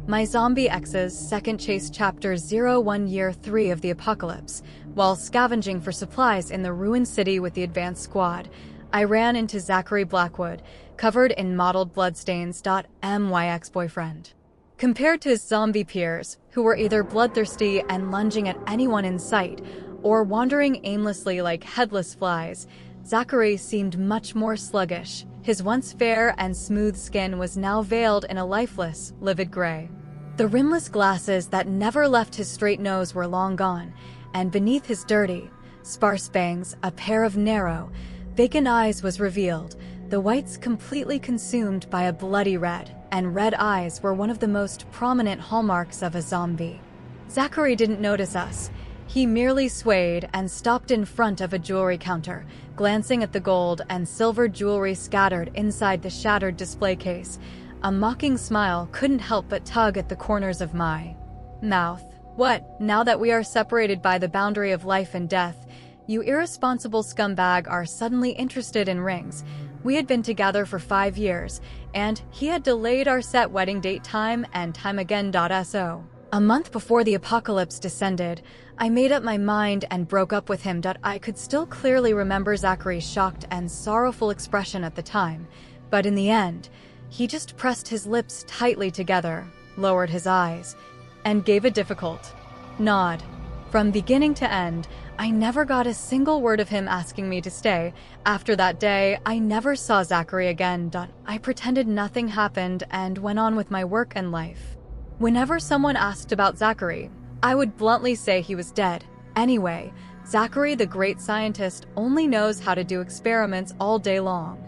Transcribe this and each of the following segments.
My zombie ex's second chase chapter 01 year 3 of the apocalypse. While scavenging for supplies in the ruined city with the advanced squad, I ran into Zachary Blackwood, covered in mottled bloodstains. My ex-boyfriend. Compared to his zombie peers, who were either bloodthirsty and lunging at anyone in sight, or wandering aimlessly like headless flies, Zachary seemed much more sluggish. His once fair and smooth skin was now veiled in a lifeless, livid gray. The rimless glasses that never left his straight nose were long gone, and beneath his dirty, sparse bangs, a pair of narrow, vacant eyes was revealed, the whites completely consumed by a bloody red, and red eyes were one of the most prominent hallmarks of a zombie. Zachary didn't notice us. He merely swayed and stopped in front of a jewelry counter, glancing at the gold and silver jewelry scattered inside the shattered display case. A mocking smile couldn't help but tug at the corners of my mouth. What, now that we are separated by the boundary of life and death, you irresponsible scumbag are suddenly interested in rings? We had been together for 5 years, and he had delayed our set wedding date time and time again. So, a month before the apocalypse descended, I made up my mind and broke up with him. I could still clearly remember Zachary's shocked and sorrowful expression at the time, but in the end, he just pressed his lips tightly together, lowered his eyes, and gave a difficult nod. From beginning to end, I never got a single word of him asking me to stay. After that day, I never saw Zachary again. I pretended nothing happened and went on with my work and life. Whenever someone asked about Zachary, I would bluntly say he was dead. Anyway, Zachary, the great scientist, only knows how to do experiments all day long.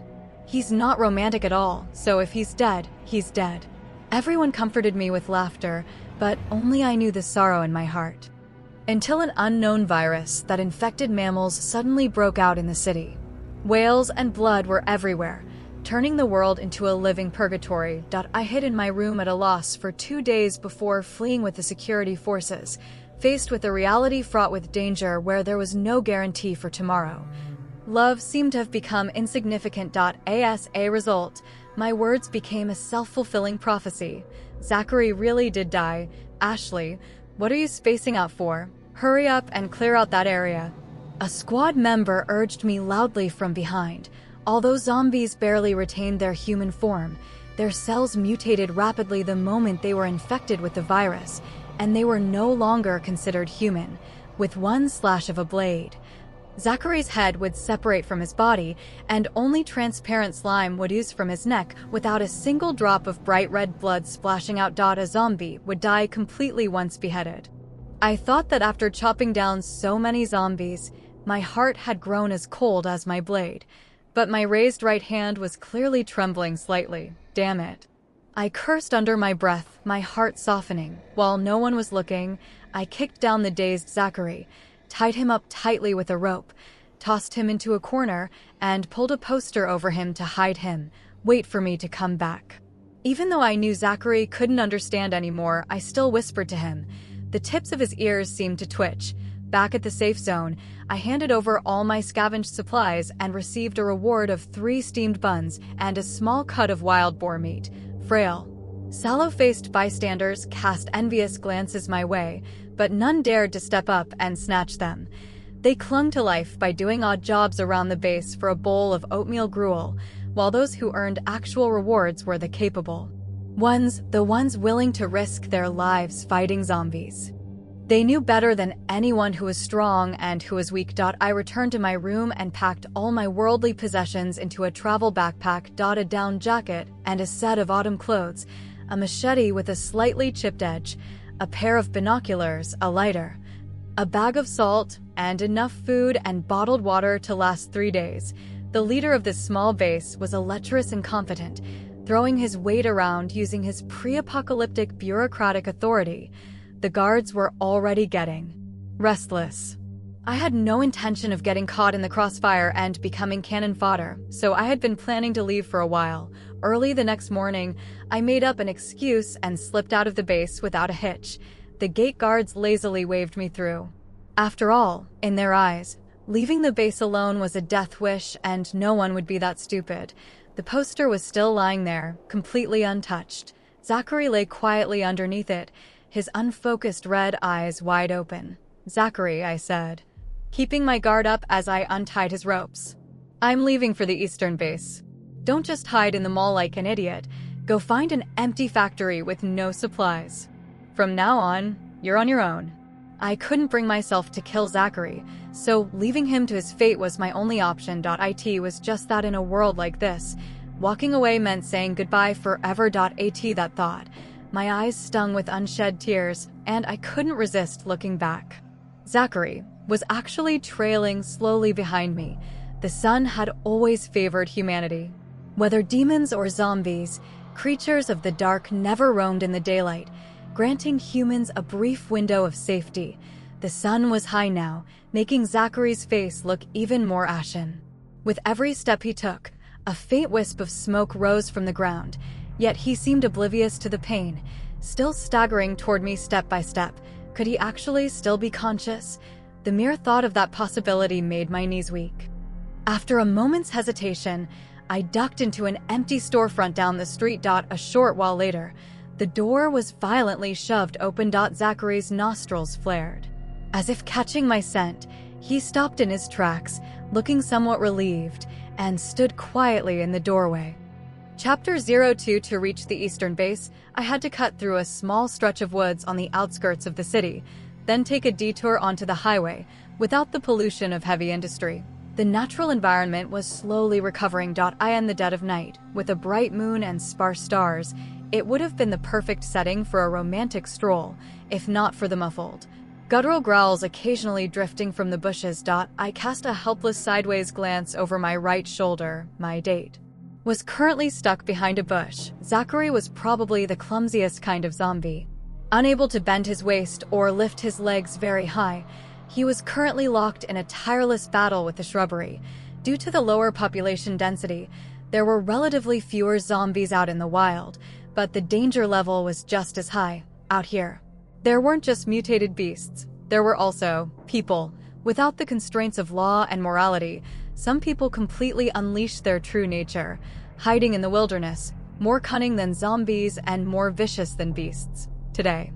He's not romantic at all, so if he's dead, he's dead. Everyone comforted me with laughter, but only I knew the sorrow in my heart. Until an unknown virus that infected mammals suddenly broke out in the city. Whales and blood were everywhere, turning the world into a living purgatory. I hid in my room at a loss for 2 days before fleeing with the security forces, faced with a reality fraught with danger where there was no guarantee for tomorrow. Love seemed to have become insignificant. As a result, my words became a self-fulfilling prophecy. Zachary really did die. Ashley, what are you spacing out for? Hurry up and clear out that area. A squad member urged me loudly from behind. Although zombies barely retained their human form, their cells mutated rapidly the moment they were infected with the virus, and they were no longer considered human. With one slash of a blade, Zachary's head would separate from his body, and only transparent slime would ooze from his neck without a single drop of bright red blood splashing out. A zombie would die completely once beheaded. I thought that after chopping down so many zombies, my heart had grown as cold as my blade, but my raised right hand was clearly trembling slightly. Damn it. I cursed under my breath, my heart softening. While no one was looking, I kicked down the dazed Zachary, tied him up tightly with a rope, tossed him into a corner, and pulled a poster over him to hide him. Wait for me to come back. Even though I knew Zachary couldn't understand anymore, I still whispered to him. The tips of his ears seemed to twitch. Back at the safe zone, I handed over all my scavenged supplies and received a reward of 3 steamed buns and a small cut of wild boar meat. Frail, sallow-faced bystanders cast envious glances my way, but none dared to step up and snatch them. They clung to life by doing odd jobs around the base for a bowl of oatmeal gruel, while those who earned actual rewards were the capable ones, the ones willing to risk their lives fighting zombies. They knew better than anyone who was strong and who was weak. I returned to my room and packed all my worldly possessions into a travel backpack. A down jacket and a set of autumn clothes, a machete with a slightly chipped edge, a pair of binoculars, a lighter, a bag of salt, and enough food and bottled water to last 3 days. The leader of this small base was a lecherous incompetent, throwing his weight around using his pre-apocalyptic bureaucratic authority. The guards were already getting restless. I had no intention of getting caught in the crossfire and becoming cannon fodder, so I had been planning to leave for a while. Early the next morning, I made up an excuse and slipped out of the base without a hitch. The gate guards lazily waved me through. After all, in their eyes, leaving the base alone was a death wish, and no one would be that stupid. The poster was still lying there, completely untouched. Zachary lay quietly underneath it, his unfocused red eyes wide open. "Zachary," I said, keeping my guard up as I untied his ropes. "I'm leaving for the eastern base. Don't just hide in the mall like an idiot. Go find an empty factory with no supplies. From now on, you're on your own." I couldn't bring myself to kill Zachary, so leaving him to his fate was my only option. It was just that in a world like this, walking away meant saying goodbye forever. That thought. My eyes stung with unshed tears, and I couldn't resist looking back. Zachary was actually trailing slowly behind me. The sun had always favored humanity. Whether demons or zombies, creatures of the dark never roamed in the daylight, granting humans a brief window of safety. The sun was high now, making Zachary's face look even more ashen. With every step he took, a faint wisp of smoke rose from the ground, yet he seemed oblivious to the pain, still staggering toward me step by step. Could he actually still be conscious? The mere thought of that possibility made my knees weak. After a moment's hesitation, I ducked into an empty storefront down the street. A short while later, the door was violently shoved open. Zachary's nostrils flared. As if catching my scent, he stopped in his tracks, looking somewhat relieved, and stood quietly in the doorway. Chapter 02. To reach the eastern base, I had to cut through a small stretch of woods on the outskirts of the city, then take a detour onto the highway, without the pollution of heavy industry. The natural environment was slowly recovering. In the dead of night, with a bright moon and sparse stars, it would have been the perfect setting for a romantic stroll, if not for the muffled guttural growls occasionally drifting from the bushes. I cast a helpless sideways glance over my right shoulder. My date was currently stuck behind a bush. Zachary was probably the clumsiest kind of zombie. Unable to bend his waist or lift his legs very high, he was currently locked in a tireless battle with the shrubbery. Due to the lower population density, there were relatively fewer zombies out in the wild, but the danger level was just as high out here. There weren't just mutated beasts, there were also people. Without the constraints of law and morality, some people completely unleashed their true nature, hiding in the wilderness, more cunning than zombies and more vicious than beasts. Today,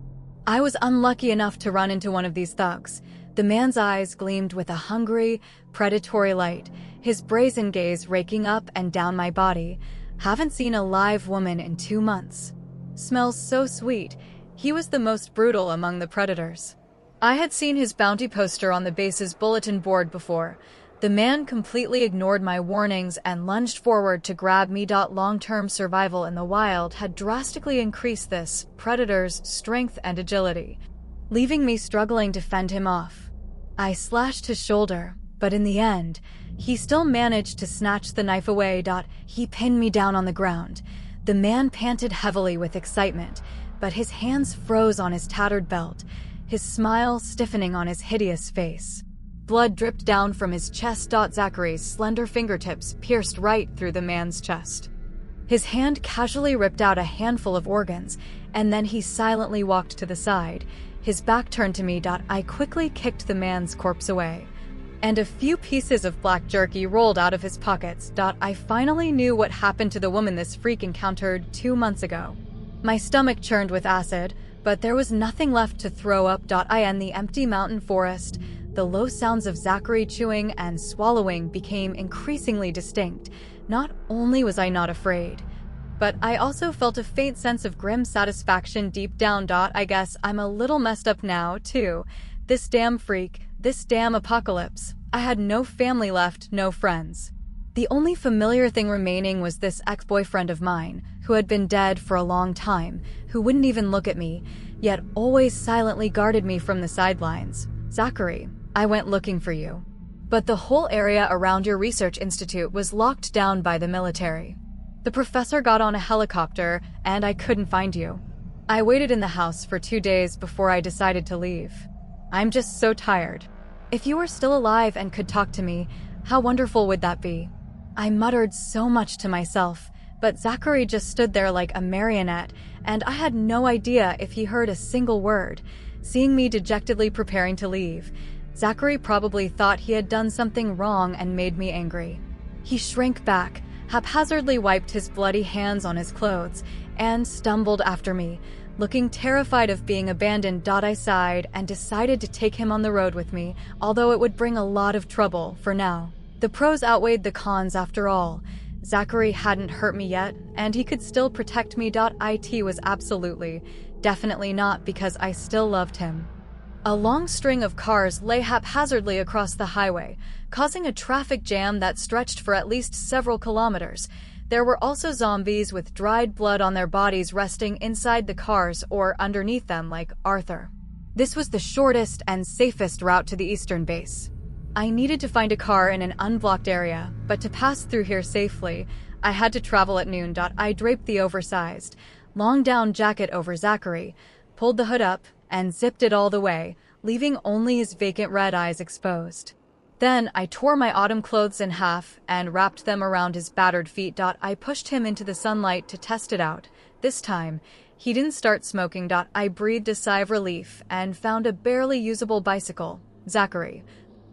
I was unlucky enough to run into one of these thugs. The man's eyes gleamed with a hungry, predatory light, his brazen gaze raking up and down my body. Haven't seen a live woman in 2 months. Smells so sweet. He was the most brutal among the predators. I had seen his bounty poster on the base's bulletin board before. The man completely ignored my warnings and lunged forward to grab me. Long-term survival in the wild had drastically increased this predator's strength and agility, leaving me struggling to fend him off. I slashed his shoulder, but in the end, he still managed to snatch the knife away. He pinned me down on the ground. The man panted heavily with excitement, but his hands froze on his tattered belt, his smile stiffening on his hideous face. Blood dripped down from his chest. Zachary's slender fingertips pierced right through the man's chest. His hand casually ripped out a handful of organs, and then he silently walked to the side, his back turned to me. I quickly kicked the man's corpse away, and a few pieces of black jerky rolled out of his pockets. I finally knew what happened to the woman this freak encountered 2 months ago. My stomach churned with acid, but there was nothing left to throw up. In the empty mountain forest, the low sounds of Zachary chewing and swallowing became increasingly distinct. Not only was I not afraid, but I also felt a faint sense of grim satisfaction deep down. I guess I'm a little messed up now, too. This damn freak, this damn apocalypse. I had no family left, no friends. The only familiar thing remaining was this ex-boyfriend of mine, who had been dead for a long time, who wouldn't even look at me, yet always silently guarded me from the sidelines. "Zachary, I went looking for you. But the whole area around your research institute was locked down by the military. The professor got on a helicopter, and I couldn't find you. I waited in the house for 2 days before I decided to leave. I'm just so tired. If you were still alive and could talk to me, how wonderful would that be?" I muttered so much to myself, but Zachary just stood there like a marionette, and I had no idea if he heard a single word. Seeing me dejectedly preparing to leave, Zachary probably thought he had done something wrong and made me angry. He shrank back, haphazardly wiped his bloody hands on his clothes, and stumbled after me. Looking terrified of being abandoned, I sighed and decided to take him on the road with me, although it would bring a lot of trouble for now. The pros outweighed the cons after all. Zachary hadn't hurt me yet, and he could still protect me. It was absolutely, definitely not because I still loved him. A long string of cars lay haphazardly across the highway, causing a traffic jam that stretched for at least several kilometers. There were also zombies with dried blood on their bodies resting inside the cars or underneath them like Arthur. This was the shortest and safest route to the eastern base. I needed to find a car in an unblocked area, but to pass through here safely, I had to travel at noon. I draped the oversized, long-down jacket over Zachary, pulled the hood up, and zipped it all the way, leaving only his vacant red eyes exposed. Then I tore my autumn clothes in half and wrapped them around his battered feet. I pushed him into the sunlight to test it out. This time, he didn't start smoking. I breathed a sigh of relief and found a barely usable bicycle. Zachary.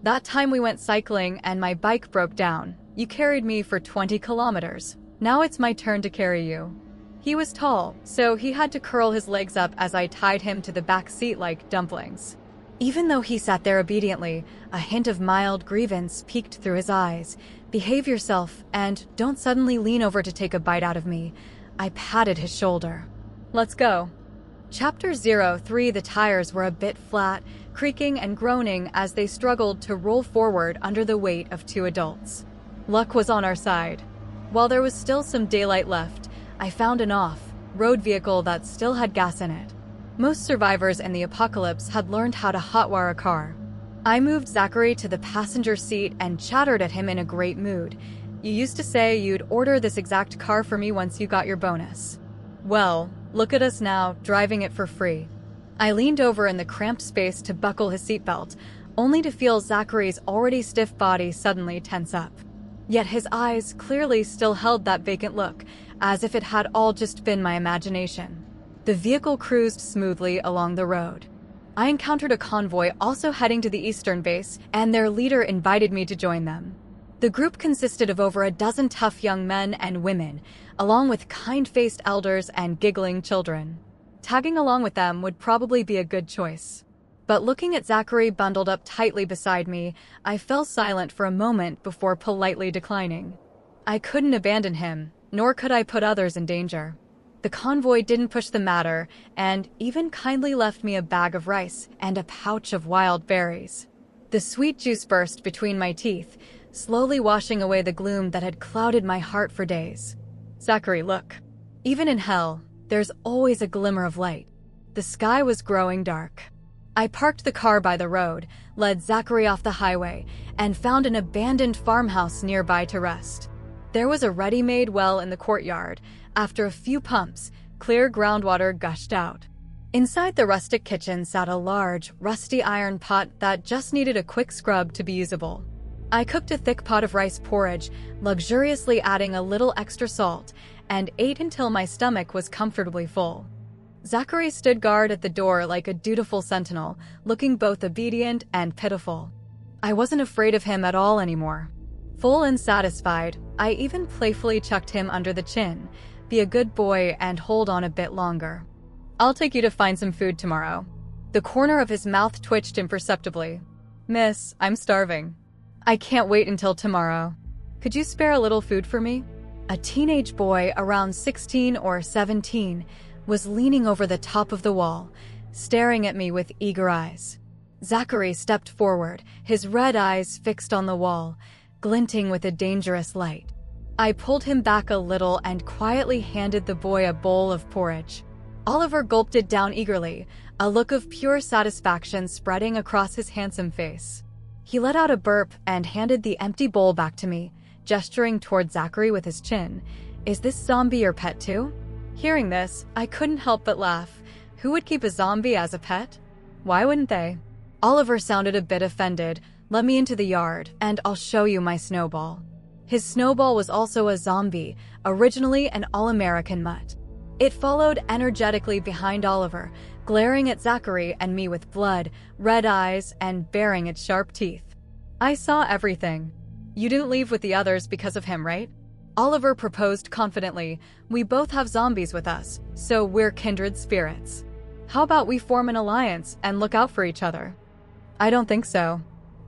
That time we went cycling and my bike broke down. You carried me for 20 kilometers. Now it's my turn to carry you. He was tall, so he had to curl his legs up as I tied him to the back seat like dumplings. Even though he sat there obediently, a hint of mild grievance peeked through his eyes. Behave yourself, and don't suddenly lean over to take a bite out of me. I patted his shoulder. Let's go. Chapter 03. The tires were a bit flat, creaking and groaning as they struggled to roll forward under the weight of two adults. Luck was on our side. While there was still some daylight left, I found an off-road vehicle that still had gas in it. Most survivors in the apocalypse had learned how to hotwire a car. I moved Zachary to the passenger seat and chattered at him in a great mood. You used to say you'd order this exact car for me once you got your bonus. Well, look at us now, driving it for free. I leaned over in the cramped space to buckle his seatbelt, only to feel Zachary's already stiff body suddenly tense up. Yet his eyes clearly still held that vacant look, as if it had all just been my imagination. The vehicle cruised smoothly along the road. I encountered a convoy also heading to the eastern base, and their leader invited me to join them. The group consisted of over a dozen tough young men and women, along with kind-faced elders and giggling children. Tagging along with them would probably be a good choice. But looking at Zachary bundled up tightly beside me, I fell silent for a moment before politely declining. I couldn't abandon him, nor could I put others in danger. The convoy didn't push the matter, and even kindly left me a bag of rice and a pouch of wild berries. The sweet juice burst between my teeth, slowly washing away the gloom that had clouded my heart for days. Zachary, look. Even in hell, there's always a glimmer of light. The sky was growing dark. I parked the car by the road, led Zachary off the highway, and found an abandoned farmhouse nearby to rest. There was a ready-made well in the courtyard. After a few pumps, clear groundwater gushed out. Inside the rustic kitchen sat a large, rusty iron pot that just needed a quick scrub to be usable. I cooked a thick pot of rice porridge, luxuriously adding a little extra salt, and ate until my stomach was comfortably full. Zachary stood guard at the door like a dutiful sentinel, looking both obedient and pitiful. I wasn't afraid of him at all anymore. Full and satisfied, I even playfully chucked him under the chin. Be a good boy and hold on a bit longer. I'll take you to find some food tomorrow. The corner of his mouth twitched imperceptibly. Miss, I'm starving. I can't wait until tomorrow. Could you spare a little food for me? A teenage boy around 16 or 17 was leaning over the top of the wall, staring at me with eager eyes. Zachary stepped forward, his red eyes fixed on the wall, glinting with a dangerous light. I pulled him back a little and quietly handed the boy a bowl of porridge. Oliver gulped it down eagerly, a look of pure satisfaction spreading across his handsome face. He let out a burp and handed the empty bowl back to me, gesturing toward Zachary with his chin. Is this zombie your pet too? Hearing this, I couldn't help but laugh. Who would keep a zombie as a pet? Why wouldn't they? Oliver sounded a bit offended. Let me into the yard, and I'll show you my snowball. His snowball was also a zombie, originally an all-American mutt. It followed energetically behind Oliver, glaring at Zachary and me with blood, red eyes, and baring its sharp teeth. I saw everything. You didn't leave with the others because of him, right? Oliver proposed confidently. We both have zombies with us, so we're kindred spirits. How about we form an alliance and look out for each other? I don't think so.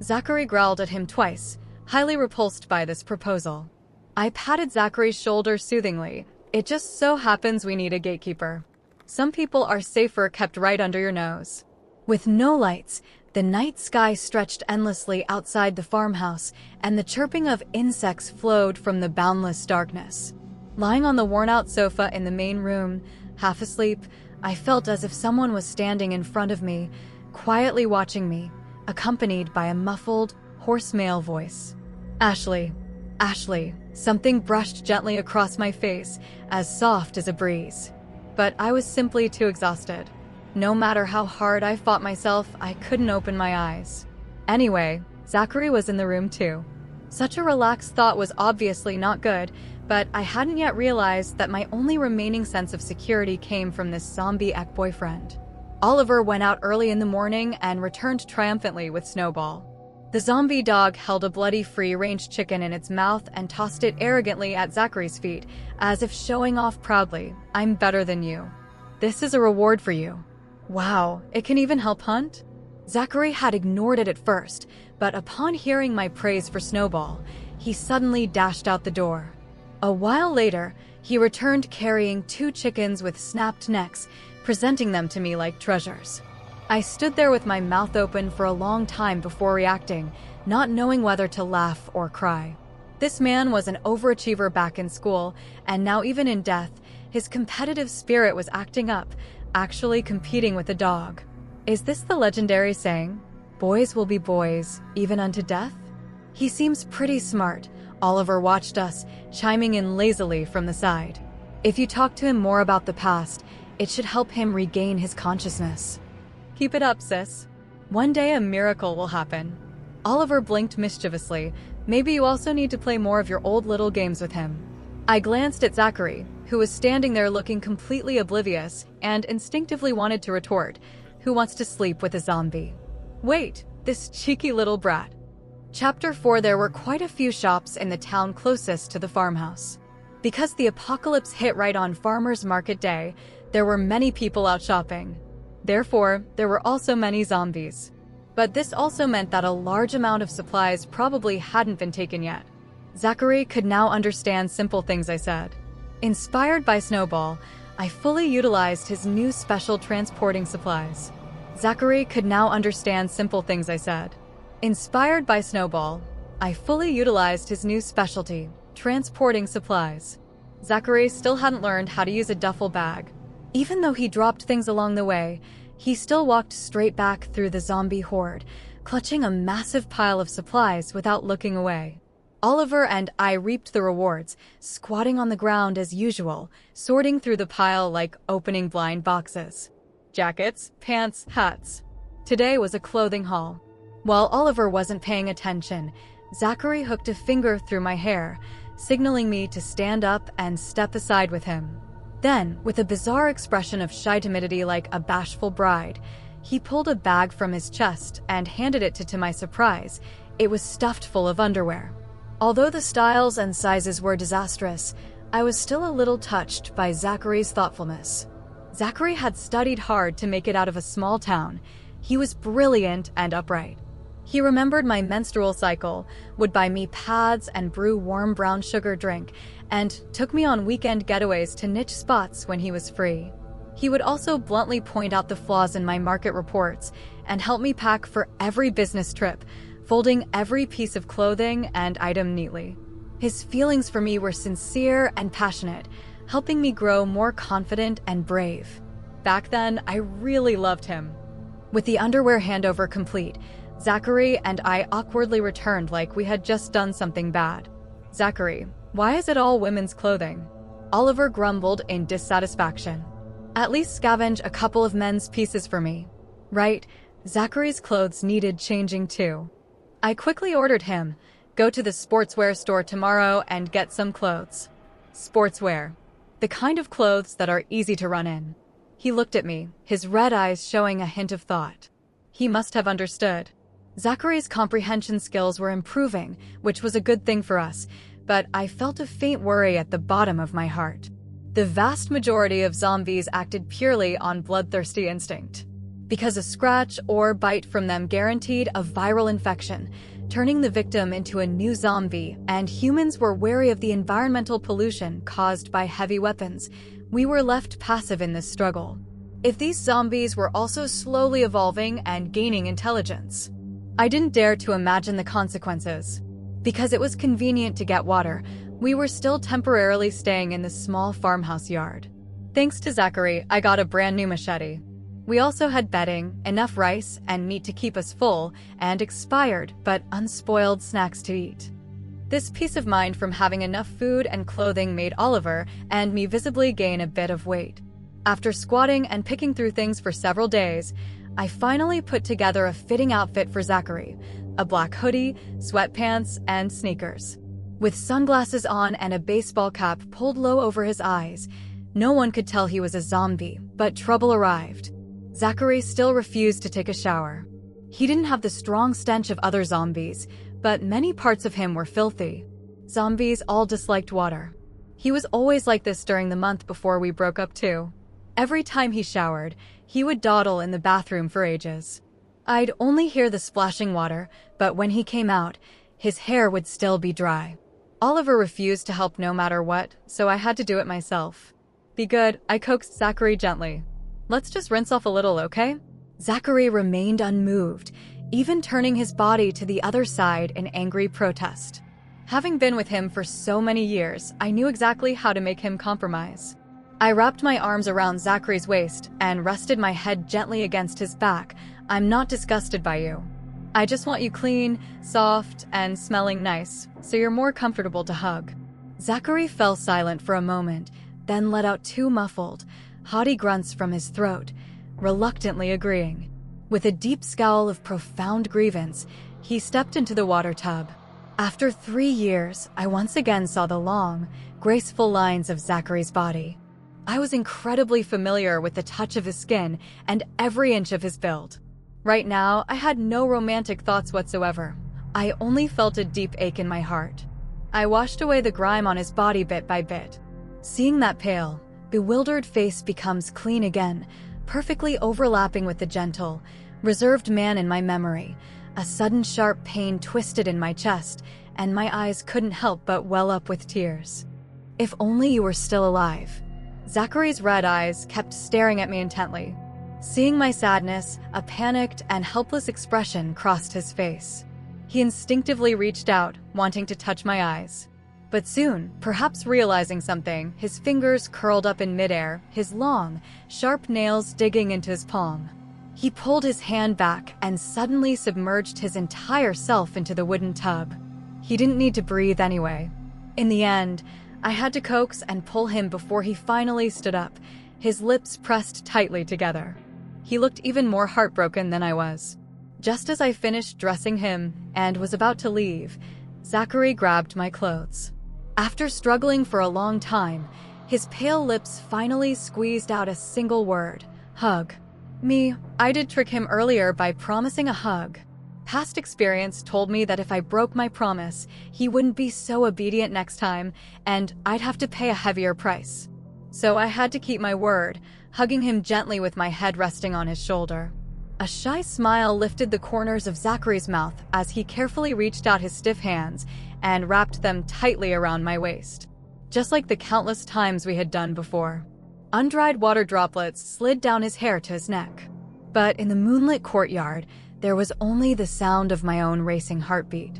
Zachary growled at him twice, highly repulsed by this proposal. I patted Zachary's shoulder soothingly. It just so happens we need a gatekeeper. Some people are safer kept right under your nose. With no lights, the night sky stretched endlessly outside the farmhouse, and the chirping of insects flowed from the boundless darkness. Lying on the worn-out sofa in the main room, half asleep, I felt as if someone was standing in front of me, quietly watching me, accompanied by a muffled, hoarse male voice. Ashley. Ashley. Something brushed gently across my face, as soft as a breeze. But I was simply too exhausted. No matter how hard I fought myself, I couldn't open my eyes. Anyway, Zachary was in the room too. Such a relaxed thought was obviously not good, but I hadn't yet realized that my only remaining sense of security came from this zombie ex-boyfriend. Oliver went out early in the morning and returned triumphantly with Snowball. The zombie dog held a bloody free-range chicken in its mouth and tossed it arrogantly at Zachary's feet, as if showing off proudly, "I'm better than you. This is a reward for you." Wow, it can even help hunt? Zachary had ignored it at first, but upon hearing my praise for Snowball, he suddenly dashed out the door. A while later, he returned carrying 2 chickens with snapped necks, presenting them to me like treasures. I stood there with my mouth open for a long time before reacting, not knowing whether to laugh or cry. This man was an overachiever back in school, and now even in death, his competitive spirit was acting up, actually competing with a dog. Is this the legendary saying, "Boys will be boys, even unto death"? He seems pretty smart. Oliver watched us, chiming in lazily from the side. If you talk to him more about the past, it should help him regain his consciousness. Keep it up, sis. One day a miracle will happen. Oliver blinked mischievously. Maybe you also need to play more of your old little games with him. I glanced at Zachary, who was standing there looking completely oblivious, and instinctively wanted to retort, "Who wants to sleep with a zombie?" Wait, this cheeky little brat. Chapter 4. There were quite a few shops in the town closest to the farmhouse. Because the apocalypse hit right on Farmers Market Day, there were many people out shopping. Therefore, there were also many zombies. But this also meant that a large amount of supplies probably hadn't been taken yet. Zachary could now understand simple things I said. Inspired by Snowball, I fully utilized his new special transporting supplies. Zachary could now understand simple things I said. Inspired by Snowball, I fully utilized his new specialty, transporting supplies. Zachary still hadn't learned how to use a duffel bag. Even though he dropped things along the way, he still walked straight back through the zombie horde, clutching a massive pile of supplies without looking away. Oliver and I reaped the rewards, squatting on the ground as usual, sorting through the pile like opening blind boxes. Jackets, pants, hats. Today was a clothing haul. While Oliver wasn't paying attention, Zachary hooked a finger through my hair, signaling me to stand up and step aside with him. Then, with a bizarre expression of shy timidity like a bashful bride, he pulled a bag from his chest and handed it to my surprise. It was stuffed full of underwear. Although the styles and sizes were disastrous, I was still a little touched by Zachary's thoughtfulness. Zachary had studied hard to make it out of a small town. He was brilliant and upright. He remembered my menstrual cycle, would buy me pads and brew warm brown sugar drink, and took me on weekend getaways to niche spots when he was free. He would also bluntly point out the flaws in my market reports and help me pack for every business trip, folding every piece of clothing and item neatly. His feelings for me were sincere and passionate, helping me grow more confident and brave. Back then, I really loved him. With the underwear handover complete, Zachary and I awkwardly returned like we had just done something bad. Zachary, why is it all women's clothing? Oliver grumbled in dissatisfaction. At least scavenge a couple of men's pieces for me. Right, Zachary's clothes needed changing too. I quickly ordered him, go to the sportswear store tomorrow and get some clothes. Sportswear. The kind of clothes that are easy to run in. He looked at me, his red eyes showing a hint of thought. He must have understood. Zachary's comprehension skills were improving, which was a good thing for us, but I felt a faint worry at the bottom of my heart. The vast majority of zombies acted purely on bloodthirsty instinct, because a scratch or bite from them guaranteed a viral infection, turning the victim into a new zombie, and humans were wary of the environmental pollution caused by heavy weapons. We were left passive in this struggle. If these zombies were also slowly evolving and gaining intelligence, I didn't dare to imagine the consequences. Because it was convenient to get water, we were still temporarily staying in the small farmhouse yard. Thanks to Zachary, I got a brand new machete. We also had bedding, enough rice and meat to keep us full, and expired but unspoiled snacks to eat. This peace of mind from having enough food and clothing made Oliver and me visibly gain a bit of weight. After squatting and picking through things for several days, I finally put together a fitting outfit for Zachary: a black hoodie, sweatpants, and sneakers. With sunglasses on and a baseball cap pulled low over his eyes, no one could tell he was a zombie, but trouble arrived. Zachary still refused to take a shower. He didn't have the strong stench of other zombies, but many parts of him were filthy. Zombies all disliked water. He was always like this during the month before we broke up too. Every time he showered, he would dawdle in the bathroom for ages. I'd only hear the splashing water, but when he came out, his hair would still be dry. Oliver refused to help no matter what, so I had to do it myself. "Be good," I coaxed Zachary gently. "Let's just rinse off a little, okay?" Zachary remained unmoved, even turning his body to the other side in angry protest. Having been with him for so many years, I knew exactly how to make him compromise. I wrapped my arms around Zachary's waist and rested my head gently against his back. "I'm not disgusted by you. I just want you clean, soft, and smelling nice, so you're more comfortable to hug." Zachary fell silent for a moment, then let out two muffled, haughty grunts from his throat, reluctantly agreeing. With a deep scowl of profound grievance, he stepped into the water tub. After 3 years, I once again saw the long, graceful lines of Zachary's body. I was incredibly familiar with the touch of his skin and every inch of his build. Right now, I had no romantic thoughts whatsoever. I only felt a deep ache in my heart. I washed away the grime on his body bit by bit. Seeing that pale, bewildered face becomes clean again, perfectly overlapping with the gentle, reserved man in my memory, a sudden sharp pain twisted in my chest, and my eyes couldn't help but well up with tears. "If only you were still alive." Zachary's red eyes kept staring at me intently. Seeing my sadness, a panicked and helpless expression crossed his face. He instinctively reached out, wanting to touch my eyes. But soon, perhaps realizing something, his fingers curled up in midair, his long, sharp nails digging into his palm. He pulled his hand back and suddenly submerged his entire self into the wooden tub. He didn't need to breathe anyway. In the end, I had to coax and pull him before he finally stood up, his lips pressed tightly together. He looked even more heartbroken than I was. Just as I finished dressing him and was about to leave, Zachary grabbed my clothes. After struggling for a long time, his pale lips finally squeezed out a single word: hug. I did trick him earlier by promising a hug. Past experience told me that if I broke my promise, he wouldn't be so obedient next time, and I'd have to pay a heavier price. So I had to keep my word, hugging him gently with my head resting on his shoulder. A shy smile lifted the corners of Zachary's mouth as he carefully reached out his stiff hands and wrapped them tightly around my waist, just like the countless times we had done before. Undried water droplets slid down his hair to his neck. But in the moonlit courtyard, there was only the sound of my own racing heartbeat.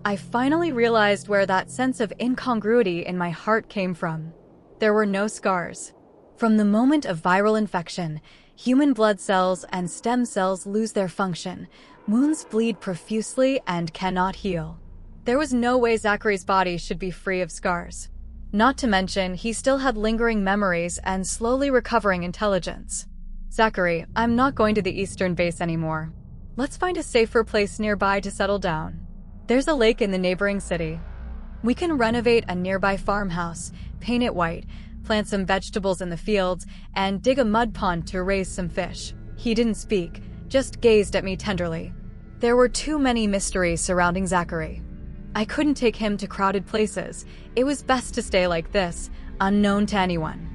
I finally realized where that sense of incongruity in my heart came from. There were no scars. From the moment of viral infection, human blood cells and stem cells lose their function. Wounds bleed profusely and cannot heal. There was no way Zachary's body should be free of scars. Not to mention, he still had lingering memories and slowly recovering intelligence. "Zachary, I'm not going to the Eastern Base anymore. Let's find a safer place nearby to settle down. There's a lake in the neighboring city. We can renovate a nearby farmhouse, paint it white, plant some vegetables in the fields, and dig a mud pond to raise some fish." He didn't speak, just gazed at me tenderly. There were too many mysteries surrounding Zachary. I couldn't take him to crowded places. It was best to stay like this, unknown to anyone.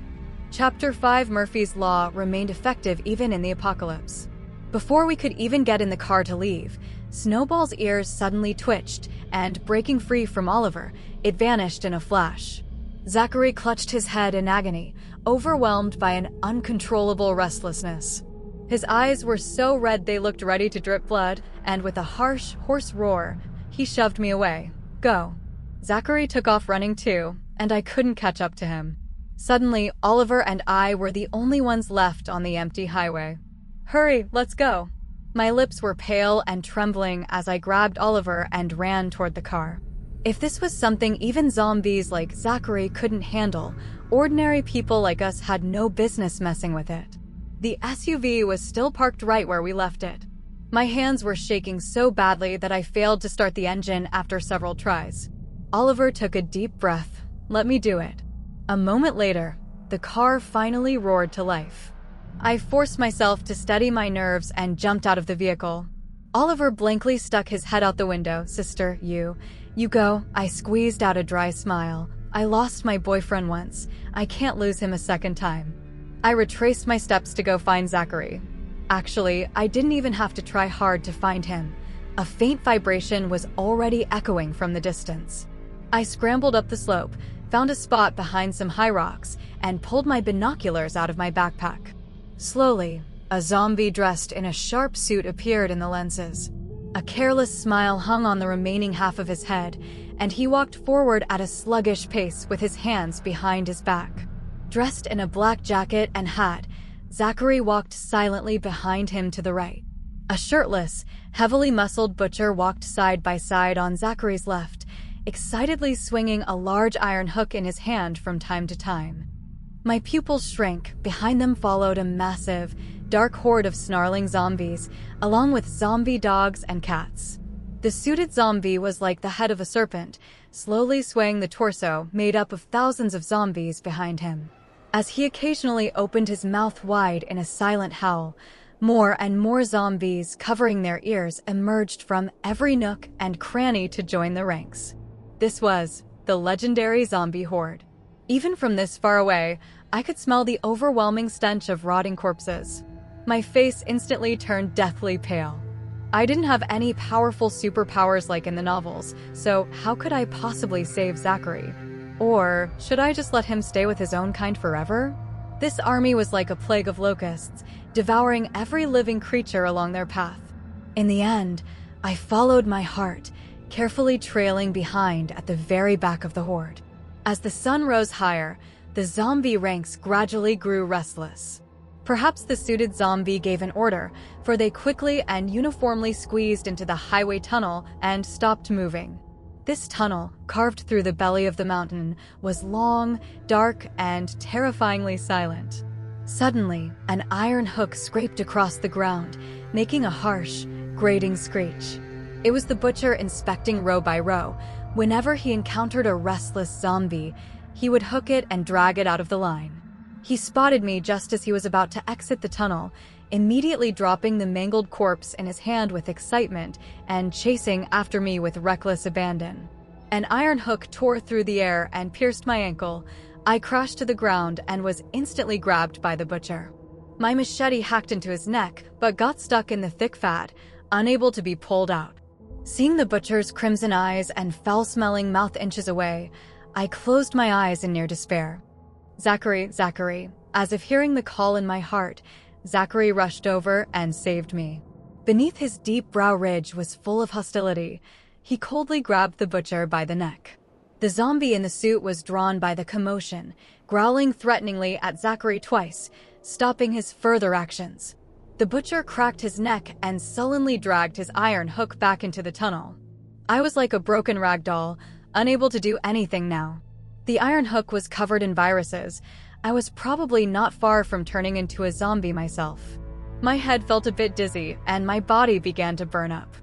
Chapter 5 Murphy's Law remained effective even in the apocalypse. Before we could even get in the car to leave, Snowball's ears suddenly twitched, and breaking free from Oliver, it vanished in a flash. Zachary clutched his head in agony, overwhelmed by an uncontrollable restlessness. His eyes were so red they looked ready to drip blood, and with a harsh, hoarse roar, he shoved me away. Go. Zachary took off running too, and I couldn't catch up to him. Suddenly, Oliver and I were the only ones left on the empty highway. Hurry, let's go. My lips were pale and trembling as I grabbed Oliver and ran toward the car. If this was something even zombies like Zachary couldn't handle, ordinary people like us had no business messing with it. The SUV was still parked right where we left it. My hands were shaking so badly that I failed to start the engine after several tries. Oliver took a deep breath. Let me do it. A moment later, the car finally roared to life. I forced myself to steady my nerves and jumped out of the vehicle. Oliver blankly stuck his head out the window. Sister, you go. I squeezed out a dry smile. I lost my boyfriend once. I can't lose him a second time. I retraced my steps to go find Zachary. Actually, I didn't even have to try hard to find him. A faint vibration was already echoing from the distance. I scrambled up the slope, found a spot behind some high rocks, and pulled my binoculars out of my backpack. Slowly, a zombie dressed in a sharp suit appeared in the lenses. A careless smile hung on the remaining half of his head, and he walked forward at a sluggish pace with his hands behind his back. Dressed in a black jacket and hat, Zachary walked silently behind him to the right. A shirtless, heavily muscled butcher walked side by side on Zachary's left, excitedly swinging a large iron hook in his hand from time to time. My pupils shrank. Behind them followed a massive, dark horde of snarling zombies, along with zombie dogs and cats. The suited zombie was like the head of a serpent, slowly swaying the torso made up of thousands of zombies behind him. As he occasionally opened his mouth wide in a silent howl, more and more zombies covering their ears emerged from every nook and cranny to join the ranks. This was the legendary zombie horde. Even from this far away, I could smell the overwhelming stench of rotting corpses. My face instantly turned deathly pale. I didn't have any powerful superpowers like in the novels, so how could I possibly save Zachary? Or should I just let him stay with his own kind forever? This army was like a plague of locusts, devouring every living creature along their path. In the end, I followed my heart, carefully trailing behind at the very back of the horde. As the sun rose higher, the zombie ranks gradually grew restless. Perhaps the suited zombie gave an order, for they quickly and uniformly squeezed into the highway tunnel and stopped moving. This tunnel, carved through the belly of the mountain, was long, dark, and terrifyingly silent. Suddenly, an iron hook scraped across the ground, making a harsh, grating screech. It was the butcher inspecting row by row. Whenever he encountered a restless zombie, he would hook it and drag it out of the line. He spotted me just as he was about to exit the tunnel, immediately dropping the mangled corpse in his hand with excitement and chasing after me with reckless abandon. An iron hook tore through the air and pierced my ankle. I crashed to the ground and was instantly grabbed by the butcher. My machete hacked into his neck, but got stuck in the thick fat, unable to be pulled out. Seeing the butcher's crimson eyes and foul-smelling mouth inches away, I closed my eyes in near despair. Zachary, Zachary. As if hearing the call in my heart, Zachary rushed over and saved me. Beneath his deep brow ridge was full of hostility. He coldly grabbed the butcher by the neck. The zombie in the suit was drawn by the commotion, growling threateningly at Zachary twice, stopping his further actions. The butcher cracked his neck and sullenly dragged his iron hook back into the tunnel. I was like a broken rag doll, unable to do anything now. The iron hook was covered in viruses. I was probably not far from turning into a zombie myself. My head felt a bit dizzy, and my body began to burn up.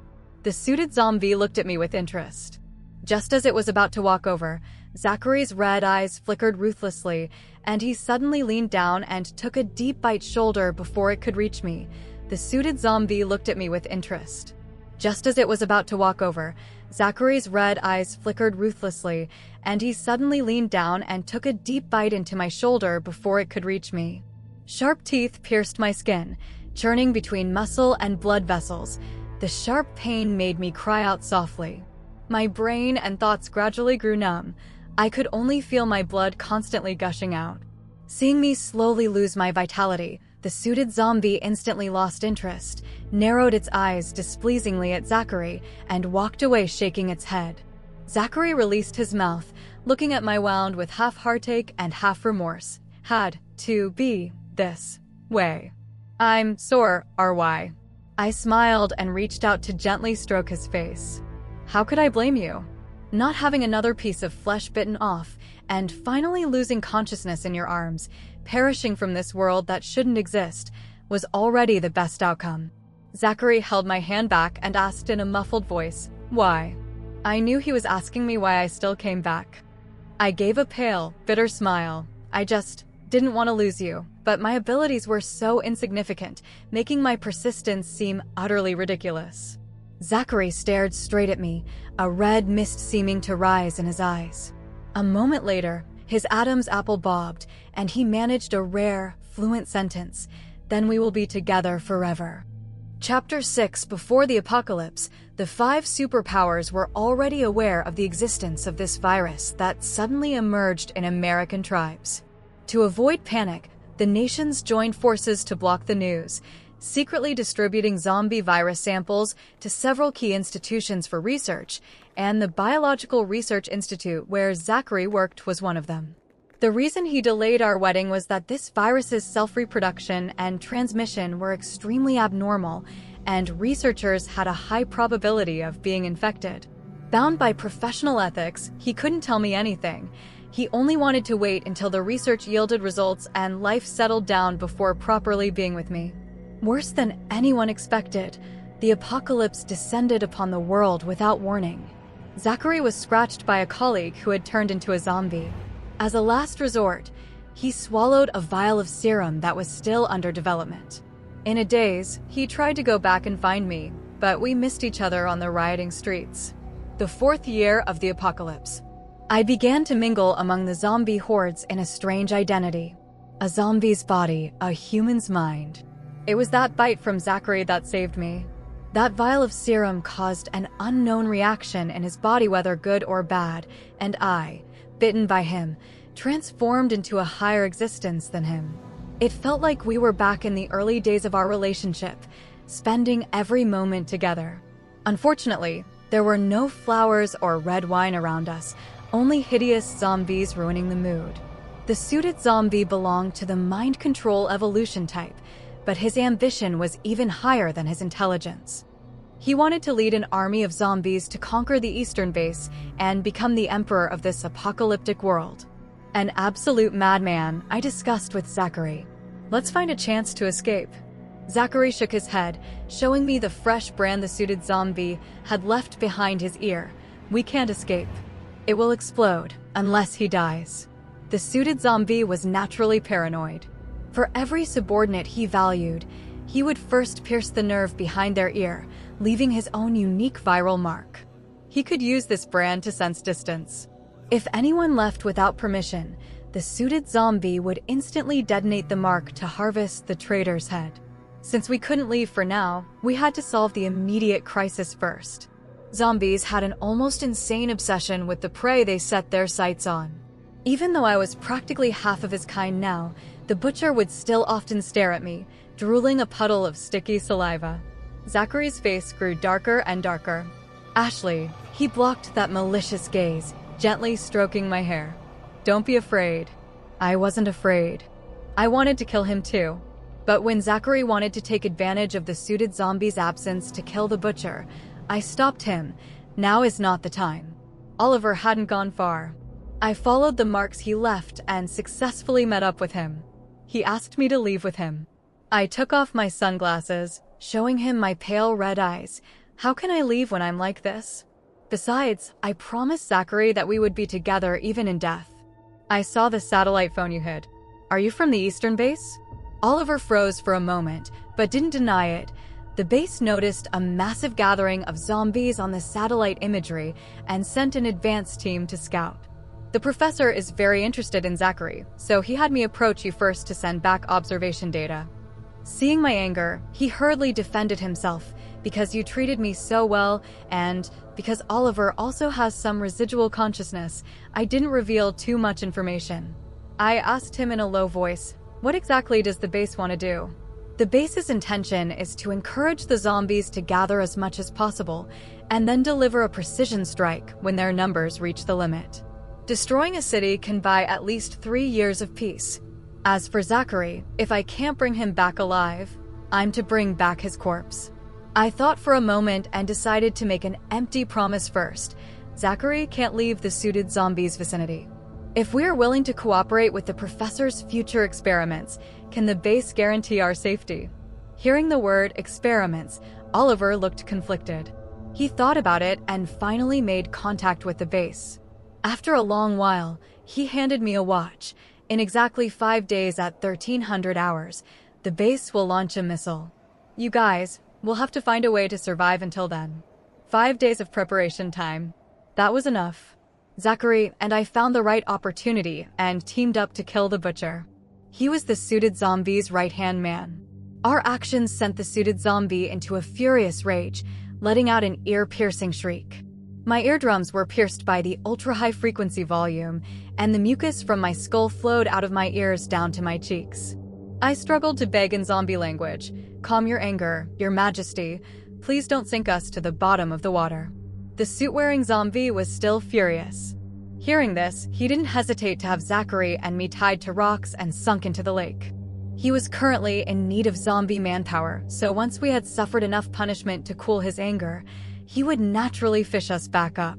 The suited zombie looked at me with interest. Just as it was about to walk over, Zachary's red eyes flickered ruthlessly, and he suddenly leaned down and took a deep bite shoulder before it could reach me. The suited zombie looked at me with interest. Just as it was about to walk over, Zachary's red eyes flickered ruthlessly, and he suddenly leaned down and took a deep bite into my shoulder before it could reach me. Sharp teeth pierced my skin, churning between muscle and blood vessels. The sharp pain made me cry out softly. My brain and thoughts gradually grew numb. I could only feel my blood constantly gushing out. Seeing me slowly lose my vitality, the suited zombie instantly lost interest, narrowed its eyes displeasingly at Zachary, and walked away shaking its head. Zachary released his mouth, looking at my wound with half heartache and half remorse. Had to be this way. I'm sore, RY. I smiled and reached out to gently stroke his face. How could I blame you? Not having another piece of flesh bitten off, and finally losing consciousness in your arms, perishing from this world that shouldn't exist, was already the best outcome. Zachary held my hand back and asked in a muffled voice, "Why?" I knew he was asking me why I still came back. I gave a pale, bitter smile. I just didn't want to lose you, but my abilities were so insignificant, making my persistence seem utterly ridiculous. Zachary stared straight at me, a red mist seeming to rise in his eyes. A moment later, his Adam's apple bobbed, and he managed a rare, fluent sentence, "Then we will be together forever." Chapter 6. Before the apocalypse, the 5 superpowers were already aware of the existence of this virus that suddenly emerged in American tribes. To avoid panic, the nations joined forces to block the news, secretly distributing zombie virus samples to several key institutions for research, and the Biological Research Institute where Zachary worked was one of them. The reason he delayed our wedding was that this virus's self-reproduction and transmission were extremely abnormal, and researchers had a high probability of being infected. Bound by professional ethics, he couldn't tell me anything. He only wanted to wait until the research yielded results and life settled down before properly being with me. Worse than anyone expected, the apocalypse descended upon the world without warning. Zachary was scratched by a colleague who had turned into a zombie. As a last resort, he swallowed a vial of serum that was still under development. In a daze, he tried to go back and find me, but we missed each other on the rioting streets. The 4th year of the apocalypse. I began to mingle among the zombie hordes in a strange identity. A zombie's body, a human's mind. It was that bite from Zachary that saved me. That vial of serum caused an unknown reaction in his body, whether good or bad, and I, bitten by him, transformed into a higher existence than him. It felt like we were back in the early days of our relationship, spending every moment together. Unfortunately, there were no flowers or red wine around us, only hideous zombies ruining the mood. The suited zombie belonged to the mind control evolution type, but his ambition was even higher than his intelligence. He wanted to lead an army of zombies to conquer the eastern base and become the emperor of this apocalyptic world. An absolute madman, I discussed with Zachary. Let's find a chance to escape. Zachary shook his head, showing me the fresh brand the suited zombie had left behind his ear. We can't escape. It will explode, unless he dies. The suited zombie was naturally paranoid. For every subordinate he valued, he would first pierce the nerve behind their ear, leaving his own unique viral mark. He could use this brand to sense distance. If anyone left without permission, the suited zombie would instantly detonate the mark to harvest the traitor's head. Since we couldn't leave for now, we had to solve the immediate crisis first. Zombies had an almost insane obsession with the prey they set their sights on. Even though I was practically half of his kind now, the butcher would still often stare at me, drooling a puddle of sticky saliva. Zachary's face grew darker and darker. Ashley, he blocked that malicious gaze, gently stroking my hair. Don't be afraid. I wasn't afraid. I wanted to kill him too. But when Zachary wanted to take advantage of the suited zombie's absence to kill the butcher, I stopped him. Now is not the time. Oliver hadn't gone far. I followed the marks he left and successfully met up with him. He asked me to leave with him. I took off my sunglasses, showing him my pale red eyes. How can I leave when I'm like this? Besides, I promised Zachary that we would be together even in death. I saw the satellite phone you hid. Are you from the eastern base? Oliver froze for a moment, but didn't deny it. The base noticed a massive gathering of zombies on the satellite imagery and sent an advance team to scout. The professor is very interested in Zachary, so he had me approach you first to send back observation data. Seeing my anger, he hurriedly defended himself because you treated me so well, and because Oliver also has some residual consciousness, I didn't reveal too much information. I asked him in a low voice, what exactly does the base want to do? The base's intention is to encourage the zombies to gather as much as possible, and then deliver a precision strike when their numbers reach the limit. Destroying a city can buy at least 3 years of peace. As for Zachary, if I can't bring him back alive, I'm to bring back his corpse. I thought for a moment and decided to make an empty promise first. Zachary can't leave the suited zombies' vicinity. If we're willing to cooperate with the professor's future experiments, can the base guarantee our safety? Hearing the word experiments, Oliver looked conflicted. He thought about it and finally made contact with the base. After a long while, he handed me a watch. In exactly 5 days at 1300 hours, the base will launch a missile. You guys, we'll have to find a way to survive until then. 5 days of preparation time. That was enough. Zachary and I found the right opportunity and teamed up to kill the butcher. He was the suited zombie's right-hand man. Our actions sent the suited zombie into a furious rage, letting out an ear-piercing shriek. My eardrums were pierced by the ultra-high frequency volume, and the mucus from my skull flowed out of my ears down to my cheeks. I struggled to beg in zombie language, calm your anger, your majesty, please don't sink us to the bottom of the water. The suit-wearing zombie was still furious. Hearing this, he didn't hesitate to have Zachary and me tied to rocks and sunk into the lake. He was currently in need of zombie manpower, so once we had suffered enough punishment to cool his anger, he would naturally fish us back up.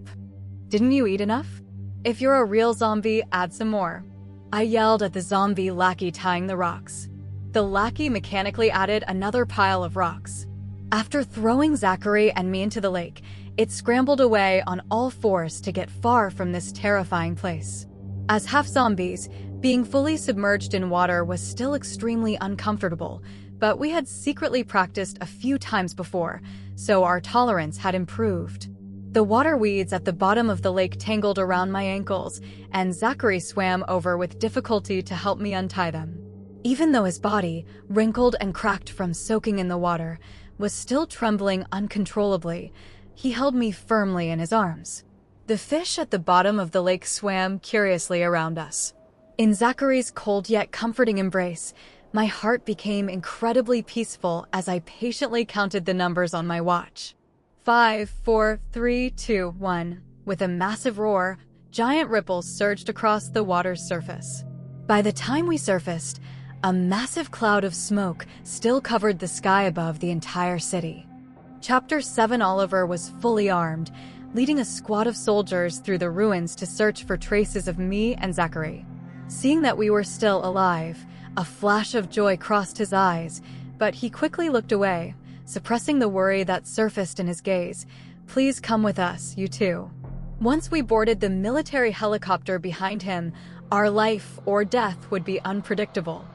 Didn't you eat enough? If you're a real zombie, add some more. I yelled at the zombie lackey tying the rocks. The lackey mechanically added another pile of rocks. After throwing Zachary and me into the lake, it scrambled away on all fours to get far from this terrifying place. As half-zombies, being fully submerged in water was still extremely uncomfortable, but we had secretly practiced a few times before, so our tolerance had improved. The water weeds at the bottom of the lake tangled around my ankles, and Zachary swam over with difficulty to help me untie them. Even though his body, wrinkled and cracked from soaking in the water, was still trembling uncontrollably, he held me firmly in his arms. The fish at the bottom of the lake swam curiously around us. In Zachary's cold yet comforting embrace, my heart became incredibly peaceful as I patiently counted the numbers on my watch. 5, 4, 3, 2, 1. With a massive roar, giant ripples surged across the water's surface. By the time we surfaced, a massive cloud of smoke still covered the sky above the entire city. Chapter 7. Oliver was fully armed, leading a squad of soldiers through the ruins to search for traces of me and Zachary. Seeing that we were still alive, a flash of joy crossed his eyes, but he quickly looked away, suppressing the worry that surfaced in his gaze. Please come with us, you two. Once we boarded the military helicopter behind him, our life or death would be unpredictable.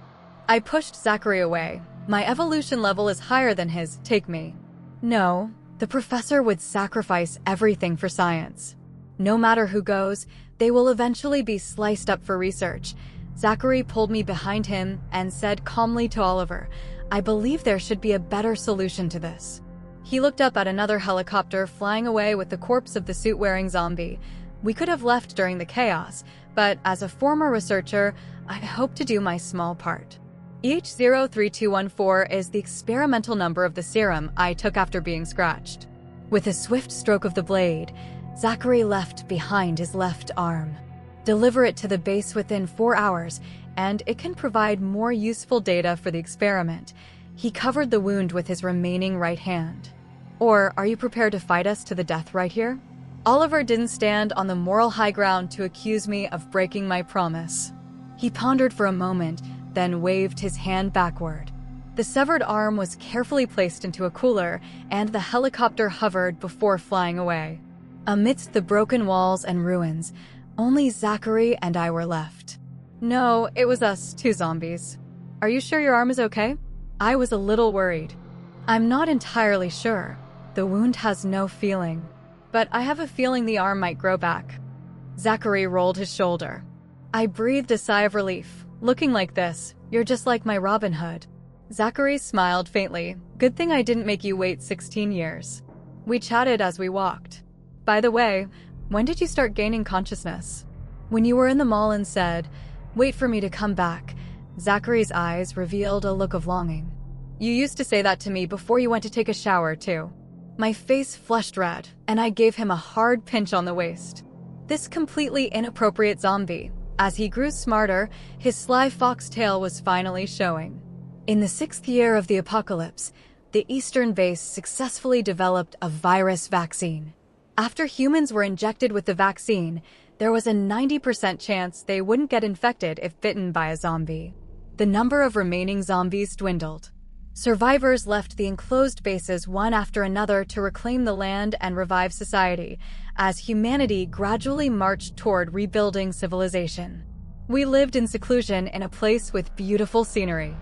I pushed Zachary away. My evolution level is higher than his, take me. No, the professor would sacrifice everything for science. No matter who goes, they will eventually be sliced up for research. Zachary pulled me behind him and said calmly to Oliver, I believe there should be a better solution to this. He looked up at another helicopter flying away with the corpse of the suit-wearing zombie. We could have left during the chaos, but as a former researcher, I hope to do my small part. EH03214 is the experimental number of the serum I took after being scratched. With a swift stroke of the blade, Zachary left behind his left arm. Deliver it to the base within 4 hours, and it can provide more useful data for the experiment. He covered the wound with his remaining right hand. Or are you prepared to fight us to the death right here? Oliver didn't stand on the moral high ground to accuse me of breaking my promise. He pondered for a moment, then waved his hand backward. The severed arm was carefully placed into a cooler, and the helicopter hovered before flying away. Amidst the broken walls and ruins, only Zachary and I were left. No, it was us, 2 zombies. Are you sure your arm is okay? I was a little worried. I'm not entirely sure. The wound has no feeling. But I have a feeling the arm might grow back. Zachary rolled his shoulder. I breathed a sigh of relief. Looking like this, you're just like my Robin Hood. Zachary smiled faintly. Good thing I didn't make you wait 16 years. We chatted as we walked. By the way, when did you start gaining consciousness? When you were in the mall and said, "Wait for me to come back," Zachary's eyes revealed a look of longing. You used to say that to me before you went to take a shower, too. My face flushed red, and I gave him a hard pinch on the waist. This completely inappropriate zombie. As he grew smarter, his sly foxtail was finally showing. In the 6th year of the apocalypse, the Eastern base successfully developed a virus vaccine. After humans were injected with the vaccine, there was a 90% chance they wouldn't get infected if bitten by a zombie. The number of remaining zombies dwindled. Survivors left the enclosed bases one after another to reclaim the land and revive society, as humanity gradually marched toward rebuilding civilization. We lived in seclusion in a place with beautiful scenery.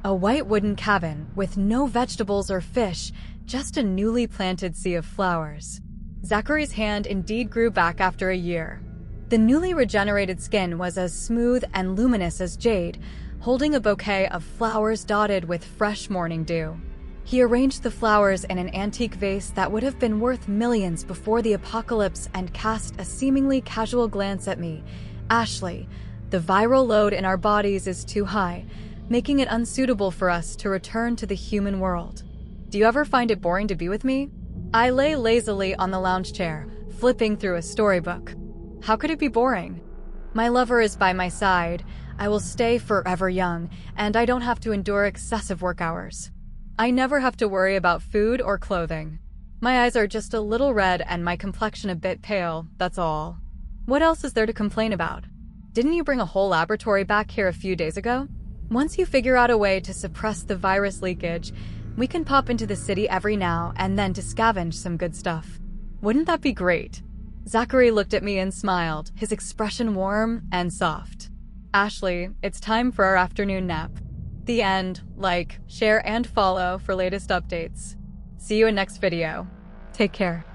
A white wooden cabin with no vegetables or fish, just a newly planted sea of flowers. Zachary's hand indeed grew back after a year. The newly regenerated skin was as smooth and luminous as jade, holding a bouquet of flowers dotted with fresh morning dew. He arranged the flowers in an antique vase that would have been worth millions before the apocalypse and cast a seemingly casual glance at me. Ashley, the viral load in our bodies is too high, making it unsuitable for us to return to the human world. Do you ever find it boring to be with me? I lay lazily on the lounge chair, flipping through a storybook. How could it be boring? My lover is by my side. I will stay forever young, and I don't have to endure excessive work hours. I never have to worry about food or clothing. My eyes are just a little red and my complexion a bit pale, that's all. What else is there to complain about? Didn't you bring a whole laboratory back here a few days ago? Once you figure out a way to suppress the virus leakage, we can pop into the city every now and then to scavenge some good stuff. Wouldn't that be great? Zachary looked at me and smiled, his expression warm and soft. Ashley, it's time for our afternoon nap. The end. Like, share, and follow for latest updates. See you in next video. Take care.